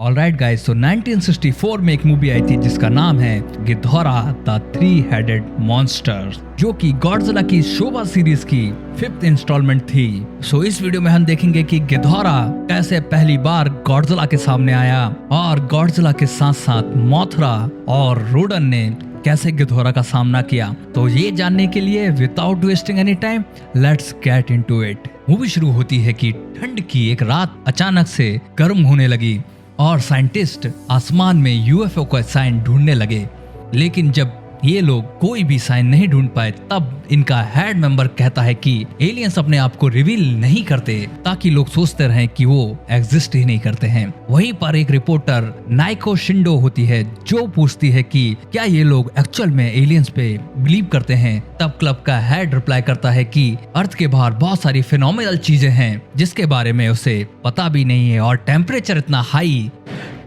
Alright guys, तो 1964 में एक मूवी आई थी जिसका नाम है गिधौरा द थ्री हेडेड मॉन्स्टर, जो कि गॉडजिला की शोभा सीरीज की 5th इंस्टॉलमेंट थी। सो इस वीडियो में हम देखेंगे कि गिधौरा कैसे पहली बार गॉडजिला के सामने आया और गॉडजिला के साथ साथ मोथरा और रोडन ने कैसे गिधौरा का सामना किया। तो ये जानने के लिए without wasting any time let's get into it. Movie शुरू होती है कि ठंड की एक रात अचानक से गर्म होने लगी और साइंटिस्ट आसमान में यूएफओ का साइन ढूंढने लगे, लेकिन जब ये लोग कोई भी साइन नहीं ढूंढ पाए तब इनका हेड मेंबर कहता है कि एलियंस अपने आप को रिवील नहीं करते ताकि लोग सोचते रहें कि वो एग्जिस्ट ही नहीं करते हैं। वहीं पर एक रिपोर्टर नाइको शिंडो होती है जो पूछती है कि क्या ये लोग एक्चुअल में एलियंस पे बिलीव करते हैं। तब क्लब का हेड रिप्लाई करता है कि अर्थ के बाहर बहुत सारी फिनोमिनल चीजें हैं जिसके बारे में उसे पता भी नहीं है, और टेम्परेचर इतना हाई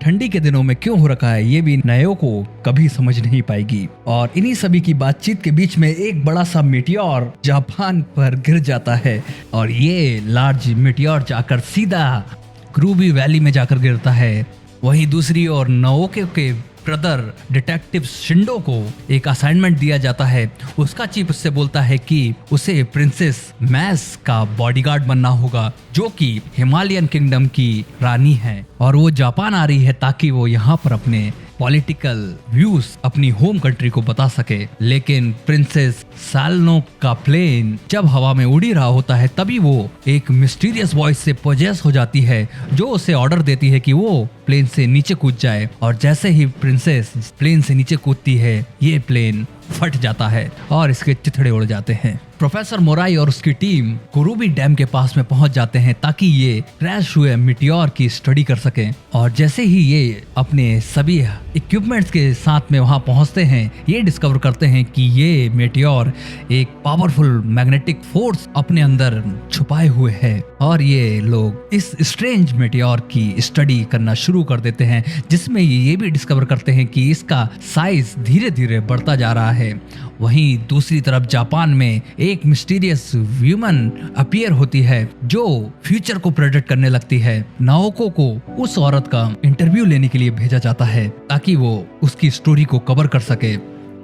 ठंडी के दिनों में क्यों हो रखा है ये भी नयो को कभी समझ नहीं पाएगी। और इन्हीं सभी की बातचीत के बीच में एक बड़ा सा मीटियोर जापान पर गिर जाता है और ये लार्ज मीटियोर जाकर सीधा क्रूबी वैली में जाकर गिरता है। वहीं दूसरी ओर नाओकी के ब्रदर डिटेक्टिव शिंडो को एक असाइनमेंट दिया जाता है। उसका चीफ उससे बोलता है कि उसे प्रिंसेस मैस का बॉडीगार्ड बनना होगा, जो कि हिमालयन किंगडम की रानी है और वो जापान आ रही है ताकि वो यहाँ पर अपने पॉलिटिकल व्यूज अपनी होम कंट्री को बता सके। लेकिन प्रिंसेस सालनो का प्लेन जब हवा में उड़ी रहा होता है तभी वो एक मिस्टीरियस वॉइस से पोजेस हो जाती है जो उसे ऑर्डर देती है कि वो प्लेन से नीचे कूद जाए। और जैसे ही प्रिंसेस प्लेन से नीचे कूदती है ये प्लेन फट जाता है और इसके चिथड़े उड़ जाते हैं। प्रोफेसर मोराई और उसकी टीम कुरुबी डैम के पास में पहुंच जाते हैं ताकि ये क्रैश हुए मीटियोर की स्टडी कर सकें। और जैसे ही ये अपने सभी इक्विपमेंट्स के साथ में वहां पहुंचते हैं ये डिस्कवर करते हैं कि ये मीटियोर एक पावरफुल मैग्नेटिक फोर्स अपने अंदर छुपाए हुए है और ये लोग इस स्ट्रेंज मीटियोर की स्टडी करना शुरू कर देते हैं, जिसमें ये भी डिस्कवर करते हैं कि इसका साइज धीरे धीरे बढ़ता जा रहा है। वहीं दूसरी तरफ जापान में एक मिस्टीरियस वुमन अपीयर होती है जो फ्यूचर को प्रेडिक्ट करने लगती है। नाओको को उस औरत का इंटरव्यू लेने के लिए भेजा जाता है ताकि वो उसकी स्टोरी को कवर कर सके।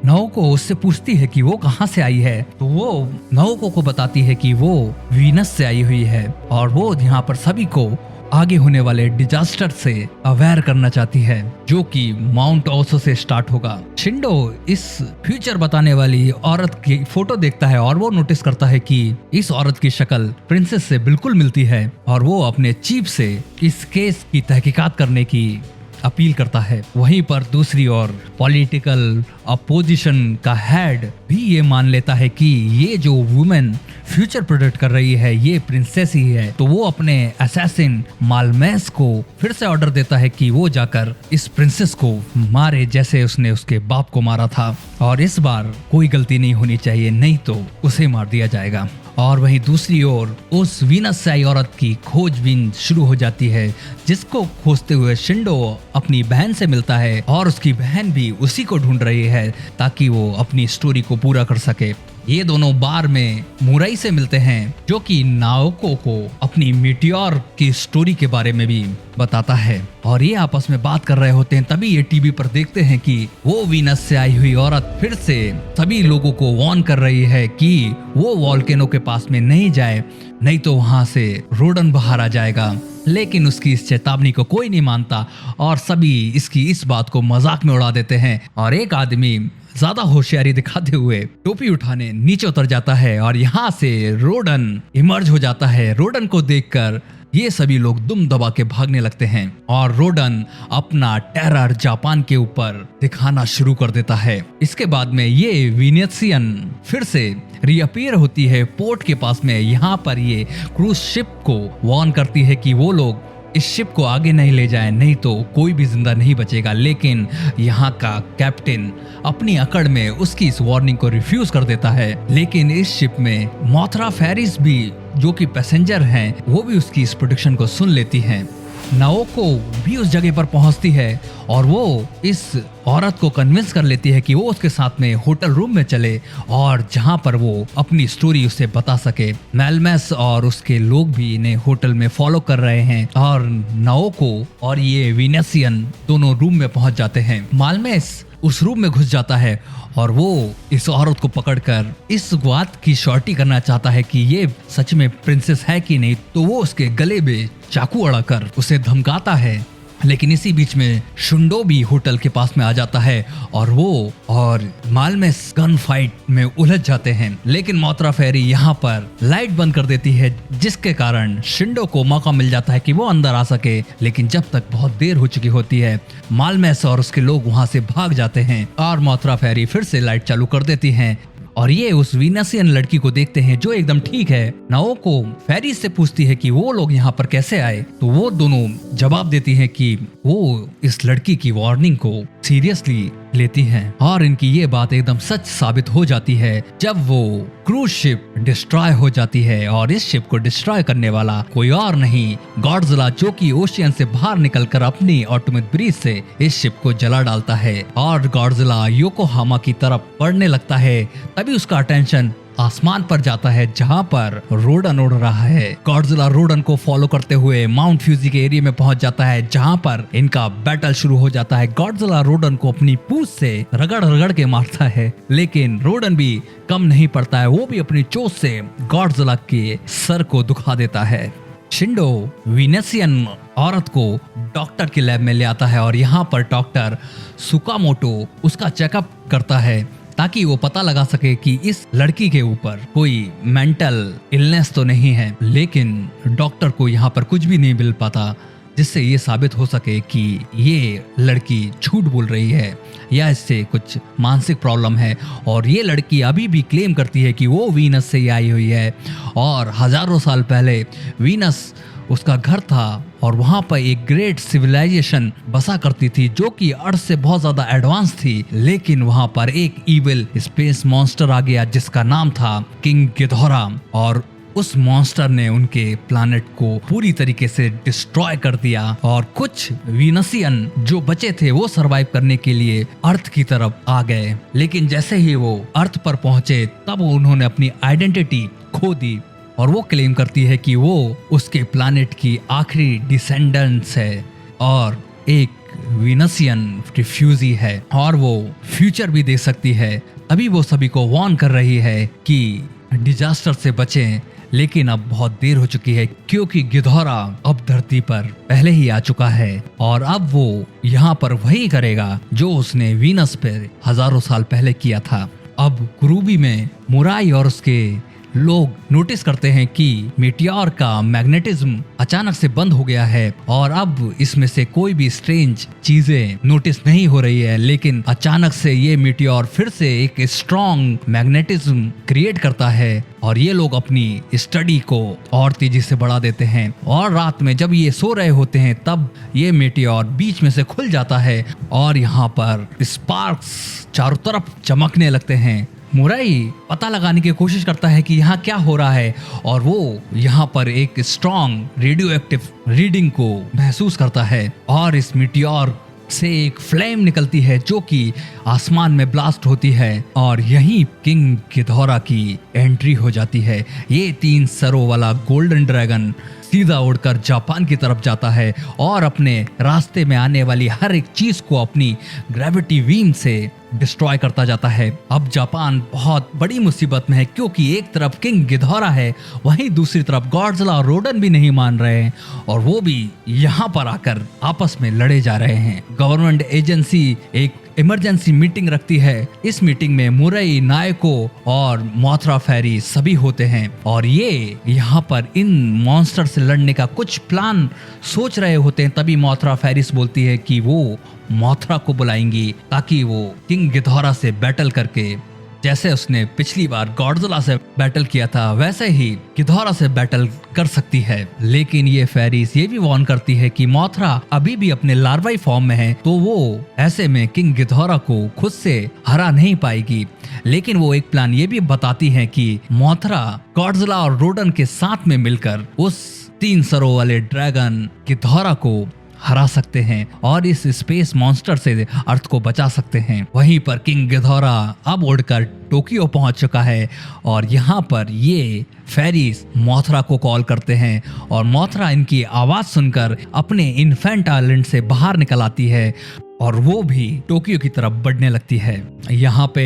नाओको उससे पूछती है कि वो कहाँ से आई है, तो वो नाओको को बताती है कि वो वीनस से आई हुई है और वो यहाँ पर सभी को आगे होने वाले डिजास्टर से अवेयर करना चाहती है जो कि माउंट ओसो से स्टार्ट होगा। शिंडो इस फ्यूचर बताने वाली औरत की फोटो देखता है और वो नोटिस करता है कि इस औरत की शक्ल प्रिंसेस से बिल्कुल मिलती है और वो अपने चीफ से इस केस की तहकीकात करने की अपील करता है। वहीं पर दूसरी ओर पॉलिटिकल अपोजिशन का हेड भी ये मान लेता है कि ये जो वुमेन फ्यूचर प्रोडिक्ट कर रही है ये प्रिंसेस ही है, तो वो अपने असैसिन मालमेस को फिर से ऑर्डर देता है कि वो जाकर इस प्रिंसेस को मारे जैसे उसने उसके बाप को मारा था, और इस बार कोई गलती नहीं होनी चाहिए नहीं तो उसे मार दिया जाएगा। और वहीं दूसरी ओर उस वीनस से आई औरत की खोजबीन शुरू हो जाती है, जिसको खोजते हुए शिंडो अपनी बहन से मिलता है और उसकी बहन भी उसी को ढूंढ रही है ताकि वो अपनी स्टोरी को पूरा कर सके। ये दोनों बार में मुराई से मिलते हैं जो कि नाओको को अपनी मीटियोर की स्टोरी के बारे में भी बताता है और ये आपस में बात कर रहे होते हैं। तभी ये टीवी पर देखते हैं कि वो वीनस से आई हुई औरत फिर से सभी लोगों को वार्न कर रही है कि वो वॉल्केनो के पास में नहीं जाए, नहीं तो वहां से रोडन बाहर आ जाएगा। लेकिन उसकी इस चेतावनी को कोई नहीं मानता और सभी इसकी इस बात को मजाक में उड़ा देते हैं। और एक आदमी ज्यादा होशियारी दिखाते हुए टोपी उठाने नीचे उतर जाता है और यहाँ से रोडन इमर्ज हो जाता है। रोडन को देखकर ये सभी लोग दुम दबा के भागने लगते हैं और रोडन अपना टेरर जापान के ऊपर दिखाना शुरू कर देता है। इसके बाद में ये वीनेशियन फिर से रीअपीयर होती है पोर्ट के पास में। यहाँ पर ये क्रूज शिप को वार्न करती है कि वो लोग इस शिप को आगे नहीं ले जाएं, नहीं तो कोई भी जिंदा नहीं बचेगा। लेकिन यहाँ का कैप्टन अपनी अकड़ में उसकी इस वार्निंग को रिफ्यूज कर देता है। लेकिन इस शिप में मोथरा फेरिस भी जो कि पैसेंजर हैं वो भी उसकी इस प्रोडिक्शन को सुन लेती हैं नाओको भी उस जगह पर पहुंचती है और वो इस औरत को कन्विंस कर लेती है कि वो उसके साथ में होटल रूम में चले और जहां पर वो अपनी स्टोरी उसे बता सके। मेलमेस और उसके लोग भी इन्हें होटल में फॉलो कर रहे हैं और नाओको और ये वीनसियन दोनों रूम में पहुंच जाते हैं। मालमेस उस रूम में घुस जाता है और वो इस औरत को पकड़कर इस बात की श्योरिटी करना चाहता है कि ये सच में प्रिंसेस है कि नहीं। तो वो उसके गले में चाकू अड़ाकर उसे धमकाता है, लेकिन इसी बीच में शुंडो भी होटल के पास में आ जाता है और वो और मालमेस गन फाइट में उलझ जाते हैं। लेकिन मोथरा फेरी यहाँ पर लाइट बंद कर देती है, जिसके कारण शिंडो को मौका मिल जाता है कि वो अंदर आ सके। लेकिन जब तक बहुत देर हो चुकी होती है, मालमेस और उसके लोग वहां से भाग जाते हैं और मोथरा फेरी फिर से लाइट चालू कर देती हैं और ये उस वीनसियन लड़की को देखते हैं जो एकदम ठीक है। नाओको फेरी से पूछती है कि वो लोग यहाँ पर कैसे आए, तो वो दोनों जवाब देती हैं कि वो इस लड़की की वार्निंग को सीरियसली लेती हैं और इनकी ये बात एकदम सच साबित हो जाती है जब वो क्रूज शिप डिस्ट्रॉय हो जाती है। और इस शिप को डिस्ट्रॉय करने वाला कोई और नहीं, गॉडजिला, जो कि ओशियन से बाहर निकलकर अपनी ऑटोमेट ब्रीज से इस शिप को जला डालता है और गॉडजिला योकोहामा की तरफ बढ़ने लगता है। तभी उसका अटेंशन आसमान पर जाता है जहां पर रोडन उड़ रहा है। गॉडजिला रोडन को फॉलो करते हुए माउंट फ्यूजी के एरिया में पहुंच जाता है जहां पर इनका बैटल शुरू हो जाता है। गॉडजिला रोडन को अपनी पूंछ से रगड़ रगड़ के मारता है, लेकिन रोडन भी कम नहीं पड़ता है, वो भी अपनी चोट से गॉडजिला के सर को दुखा देता है। शिंडो वीनसियन औरत को डॉक्टर के लैब में ले आता है और यहाँ पर डॉक्टर सुकामोटो उसका चेकअप करता है ताकि वो पता लगा सके कि इस लड़की के ऊपर कोई मेंटल इलनेस तो नहीं है। लेकिन डॉक्टर को यहाँ पर कुछ भी नहीं मिल पाता जिससे ये साबित हो सके कि ये लड़की झूठ बोल रही है या इससे कुछ मानसिक प्रॉब्लम है। और ये लड़की अभी भी क्लेम करती है कि वो वीनस से ही आई हुई है और हजारों साल पहले वीनस उसका घर था और वहां पर एक ग्रेट सिविलाइजेशन बसा करती थी जो कि अर्थ से बहुत ज्यादा एडवांस थी। लेकिन वहां पर एक इविल स्पेस मॉन्स्टर आ गया जिसका नाम था किंग गिधोरा और उस मॉन्स्टर ने उनके प्लैनेट को पूरी तरीके से डिस्ट्रॉय कर दिया और कुछ वीनसियन जो बचे थे वो सरवाइव करने के लिए अर्थ की तरफ आ गए। लेकिन जैसे ही वो अर्थ पर पहुंचे तब उन्होंने अपनी आइडेंटिटी खो दी और वो क्लेम करती है कि वो उसके प्लैनेट की आखिरी डिसेंडेंट्स है और एक वीनसियन रिफ्यूजी है और वो फ्यूचर भी देख सकती है। अभी वो सभी को वार्न कर रही है कि डिजास्टर से बचें, लेकिन अब बहुत देर हो चुकी है क्योंकि गिधोरा अब धरती पर पहले ही आ चुका है और अब वो यहाँ पर वही करेगा जो उसने वीनस पर हजारों साल पहले किया था। अब कुरूबी में मुराई और उसके लोग नोटिस करते हैं कि मीटियोर का मैग्नेटिज्म अचानक से बंद हो गया है और अब इसमें से कोई भी स्ट्रेंज चीजें नोटिस नहीं हो रही है। लेकिन अचानक से ये मीटियोर फिर से एक स्ट्रॉन्ग मैग्नेटिज्म क्रिएट करता है और ये लोग अपनी स्टडी को और तेजी से बढ़ा देते हैं और रात में जब ये सो रहे होते हैं तब ये मीटियोर बीच में से खुल जाता है और यहाँ पर स्पार्क्स चारों तरफ चमकने लगते हैं। मुराई पता लगाने की कोशिश करता है कि यहाँ क्या हो रहा है और वो यहाँ पर एक स्ट्रॉन्ग रेडियो एक्टिव रीडिंग को महसूस करता है और इस मीटियोर से एक फ्लेम निकलती है जो कि आसमान में ब्लास्ट होती है और यहीं किंग गिधोरा की एंट्री हो जाती है। ये 3 सरों वाला गोल्डन ड्रैगन सीधा उड़कर जापान की तरफ जाता है और अपने रास्ते में आने वाली हर एक चीज को अपनी ग्रेविटी बीम से डिस्ट्रॉय करता जाता है। अब जापान बहुत बड़ी मुसीबत में है क्योंकि एक तरफ किंग गिधोरा है, वहीं दूसरी तरफ गॉडजिला और रोडन भी नहीं मान रहे हैं और वो भी यहाँ पर आकर आपस में लड़े जा रहे हैं। गवर्नमेंट एजेंसी एक इमरजेंसी मीटिंग रखती है। इस मीटिंग में मुरई, नायको और मोथरा फेरी सभी होते हैं और ये यहाँ पर इन मॉन्स्टर से लड़ने का कुछ प्लान सोच रहे होते हैं। तभी मोथरा फेरिस बोलती है कि वो मोथरा को बुलाएंगी ताकि वो किंग गिधोरा से बैटल करके, जैसे उसने पिछली बार गॉडजिला से बैटल किया था वैसे ही गिधोरा से बैटल कर सकती है। लेकिन ये फेरिस ये भी वार्न करती है कि मोथरा अभी भी अपने लार्वाई फॉर्म में है तो वो ऐसे में किंग गिधोरा को खुद से हरा नहीं पाएगी। लेकिन वो एक प्लान ये भी बताती है कि मोथरा गॉडजिला और रोडन के साथ में मिलकर उस 3 सरों वाले ड्रैगन गिधौरा को हरा सकते हैं और इस स्पेस मॉन्स्टर से अर्थ को बचा सकते हैं। वहीं पर किंग गिधौरा अब उड़कर टोक्यो पहुंच चुका है और यहाँ पर ये फेरीज मोथरा को कॉल करते हैं और मोथरा इनकी आवाज सुनकर अपने इन्फेंट आइलैंड से बाहर निकल आती है और वो भी टोक्यो की तरफ बढ़ने लगती है। यहाँ पे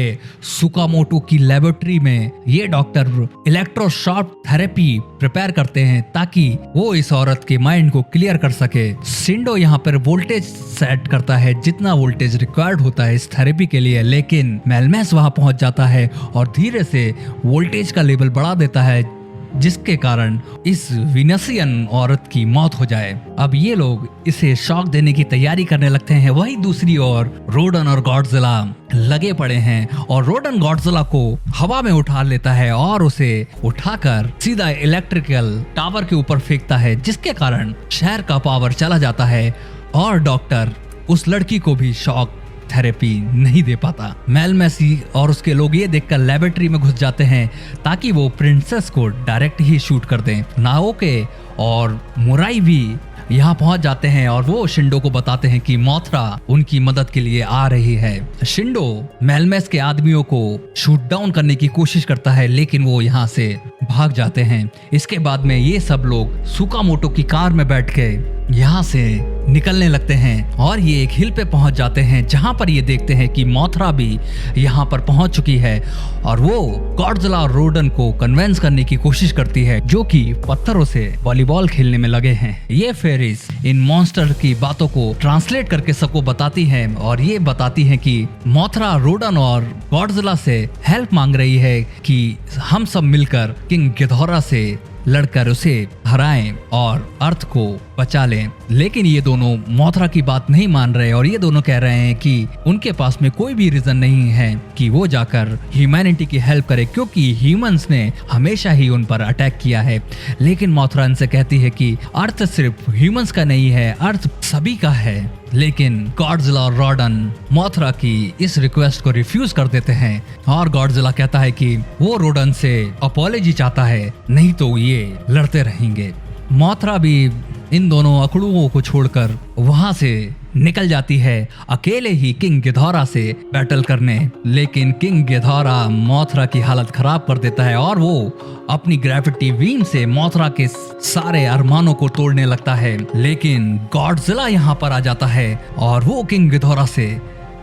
सुकामोटो की लेबोरेटरी में ये डॉक्टर इलेक्ट्रोशॉक थेरेपी प्रिपेयर करते हैं ताकि वो इस औरत के माइंड को क्लियर कर सके। शिंडो यहाँ पर वोल्टेज सेट करता है जितना वोल्टेज रिक्वायर्ड होता है इस थेरेपी के लिए, लेकिन मेलमेस वहां पहुंच जाता है और धीरे से वोल्टेज का लेवल बढ़ा देता है जिसके कारण इस विनसियन औरत की मौत हो जाए। अब ये लोग इसे शॉक देने की तैयारी करने लगते हैं। वही दूसरी ओर रोडन और गॉडजिला लगे पड़े हैं और रोडन गॉडजिला को हवा में उठा लेता है और उसे उठाकर सीधा इलेक्ट्रिकल टावर के ऊपर फेंकता है जिसके कारण शहर का पावर चला जाता है और डॉक्टर उस लड़की को भी शॉक थेरेपी नहीं दे पाता। मेलमेसी और उसके लोग ये देखकर लेबोरेटरी में घुस जाते हैं ताकि वो प्रिंसेस को डायरेक्ट ही शूट कर दें। नाओके और मुराई भी यहाँ पहुंच जाते हैं और वो शिंडो को बताते हैं कि मोथरा उनकी मदद के लिए आ रही है। शिंडो मेलमेस के आदमियों को शूट डाउन करने की कोशिश करता है लेकिन वो यहाँ से भाग जाते हैं। इसके बाद में ये सब लोग सुकामोटो की कार में बैठ के यहाँ से निकलने लगते हैं और ये एक हिल पे पहुंच जाते हैं जहां पर ये देखते हैं कि मोथरा भी यहाँ पर पहुंच चुकी है और वो गॉडजिला और रोडन को कन्विंस करने की कोशिश करती है जो कि पत्थरों से वॉलीबॉल खेलने में लगे हैं। ये फेरीज इन मॉन्स्टर की बातों को ट्रांसलेट करके सबको बताती है और ये बताती है कि मोथरा रोडन और गॉडजिला से हेल्प मांग रही है कि हम सब मिलकर किंग गिधौरा से लड़कर उसे हराएं और अर्थ को बचा लें। लेकिन ये दोनों मोथरा की बात नहीं मान रहे और ये दोनों कह रहे हैं कि उनके पास में कोई भी रीजन नहीं है कि वो जाकर ह्यूमैनिटी की हेल्प करे क्योंकि ह्यूमंस ने हमेशा ही उन पर अटैक किया है। लेकिन मोथरा इनसे कहती है कि अर्थ सिर्फ ह्यूमंस का नहीं है, अर्थ सभी का है। लेकिन गॉडजिला और रोडन मोथरा की इस रिक्वेस्ट को रिफ्यूज कर देते हैं और गॉडजिला कहता है कि वो रोडन से अपॉलॉजी चाहता है नहीं तो ये लड़ते रहेंगे। मोथरा भी इन दोनों अकड़ुओं को छोड़कर वहां से निकल जाती है अकेले ही किंग गिधौरा से बैटल करने। लेकिन किंग गिधौरा मोथरा की हालत खराब कर देता है और वो अपनी ग्रेविटी बीम से मोथरा के सारे अरमानों को तोड़ने लगता है। लेकिन गॉडजिला यहाँ पर आ जाता है और वो किंग गिधौरा से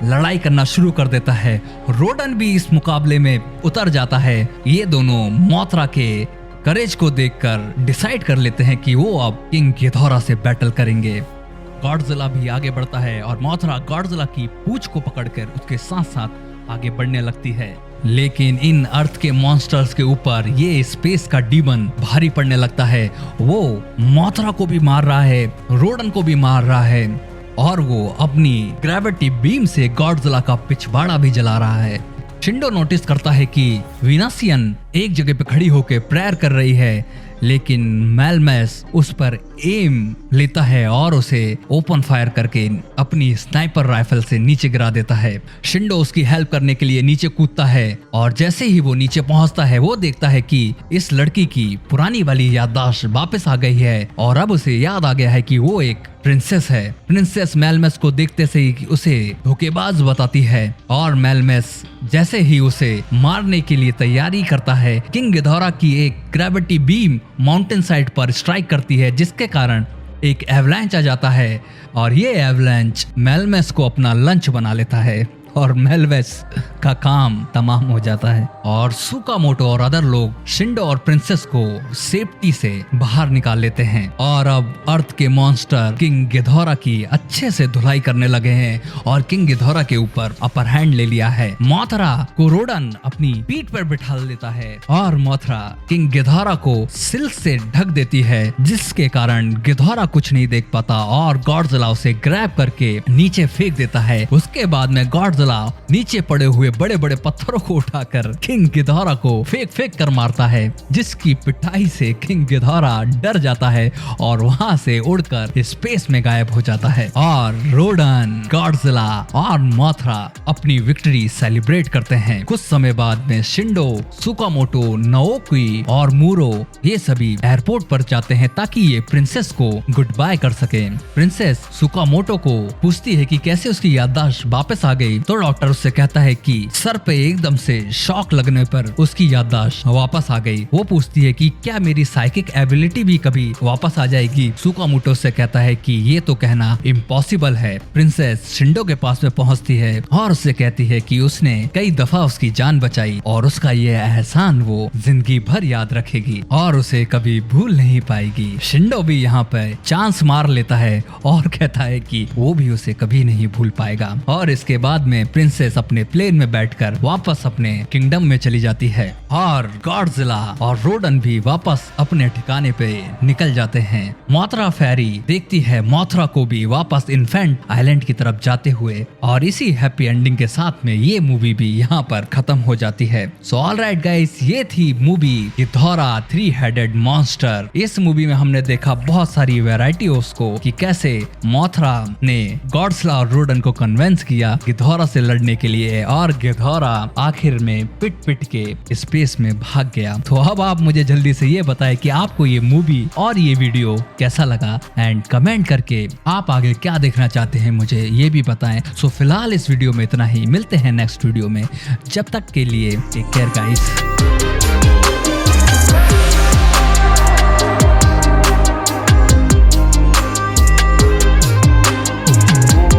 लड़ाई करना शुरू कर देता है। रोडन भी इस मुकाबले में उतर जाता है। ये दोनों मोथरा के करेज को देखकर डिसाइड कर लेते हैं कि वो अब किंग गिधौरा से बैटल करेंगे। गॉडजिला भी आगे बढ़ता है और मोथरा गॉडजिला की पूंछ को पकड़कर उसके साथ साथ आगे बढ़ने लगती है। लेकिन इन अर्थ के मॉन्स्टर्स के ऊपर ये स्पेस का डीमन भारी पड़ने लगता है। वो मोथरा को भी मार रहा है, रोडन को भी मार रहा है और वो अपनी ग्रेविटी बीम से गॉडजिला का पिछवाड़ा भी जला रहा है। शिंडो नोटिस करता है कि विनासियन एक जगह पे खड़ी होकर प्रेयर कर रही है लेकिन मेलमेस उस पर एम लेता है और उसे ओपन फायर करके अपनी स्नाइपर राइफल से नीचे गिरा देता है। शिंडो उसकी हेल्प करने के लिए नीचे कूदता है और जैसे ही वो नीचे पहुंचता है वो देखता है कि इस लड़की की पुरानी वाली याददाश्त वापस आ गई है और अब उसे याद आ गया है कि वो एक प्रिंसेस है। प्रिंसेस मेलमेस को देखते से ही उसे धोखेबाज बताती है और मेलमेस जैसे ही उसे मारने के लिए तैयारी करता है किंग गिधौरा की एक ग्रेविटी बीम माउंटेन साइड पर स्ट्राइक करती है जिसके कारण एक एवलांच आ जाता है और ये एवलांच मेलमेस को अपना लंच बना लेता है और मेलमेस का काम तमाम हो जाता है और सुकामोटो और अदर लोग शिंडो और प्रिंसेस को सेफ्टी से बाहर निकाल लेते हैं और अब अर्थ के मॉन्स्टर किंग गिधौरा की अच्छे से धुलाई करने लगे हैं और किंग गिधौरा के ऊपर अपर हैंड ले लिया है। मोथरा को रोडन अपनी पीठ पर बिठा लेता है और मोथरा किंग गिधौरा को सिल्क से ढक देती है जिसके कारण गिधौरा कुछ नहीं देख पाता और गॉडजिला उसे ग्रैब करके नीचे फेंक देता है। उसके बाद में गॉडजिला गॉडजिला नीचे पड़े हुए बड़े बड़े पत्थरों को उठाकर किंग गिधौरा को फेंक फेंक कर मारता है, जिसकी पिटाई से किंग गिधौरा डर जाता है और वहां से उड़कर स्पेस में गायब हो जाता है। और रोडन, गॉडजिला और मोथरा अपनी विक्ट्री सेलिब्रेट करते हैं। कुछ समय बाद में शिंडो, सुकामोटो, नाओकी और मूरो ये सभी एयरपोर्ट पर जाते हैं ताकि ये प्रिंसेस को गुड बाय कर सके। प्रिंसेस सुकामोटो को पूछती है कि कैसे उसकी याददाश्त वापस आ गई, तो डॉक्टर उससे कहता है कि सर पे एकदम से शॉक लगने पर उसकी याददाश्त वापस आ गई। वो पूछती है कि क्या मेरी साइकिक एबिलिटी भी कभी वापस आ जाएगी। सुकामोटो से कहता है कि ये तो कहना इम्पॉसिबल है। प्रिंसेस शिंडो के पास में पहुंचती है और उससे कहती है कि उसने कई दफा उसकी जान बचाई और उसका ये एहसान वो जिंदगी भर याद रखेगी और उसे कभी भूल नहीं पाएगी। शिंडो भी यहाँ पर चांस मार लेता है और कहता है कि वो भी उसे कभी नहीं भूल पाएगा। और इसके बाद में प्रिंसेस अपने प्लेन में बैठकर वापस अपने किंगडम में चली जाती है और गॉडजिला और रोडन भी वापस अपने ठिकाने पे निकल जाते हैं। मोथरा फेरी देखती है मोथरा को भी वापस इन्फेंट आइलैंड की तरफ जाते हुए और इसी हैप्पी एंडिंग के साथ में ये मूवी भी यहाँ पर खत्म हो जाती है। सो ऑलराइट गाइस, ये थी मूवी गिधौरा थ्री हेडेड मॉन्स्टर। इस मूवी में हमने देखा बहुत सारी वेराइटीज को कि कैसे मोथरा ने गॉडजिला और रोडन को कन्विंस किया गिधौरा से लड़ने के लिए और गिधौरा आखिर में पिट पिट के स्पेस में भाग गया। तो अब आप मुझे जल्दी से ये बताएं कि आपको ये मूवी और ये वीडियो कैसा लगा एंड कमेंट करके आप आगे क्या देखना चाहते हैं मुझे ये भी बताएं। सो फिलहाल इस वीडियो में इतना ही, मिलते हैं नेक्स्ट वीडियो में। जब तक के लिए टेक केयर गाइस।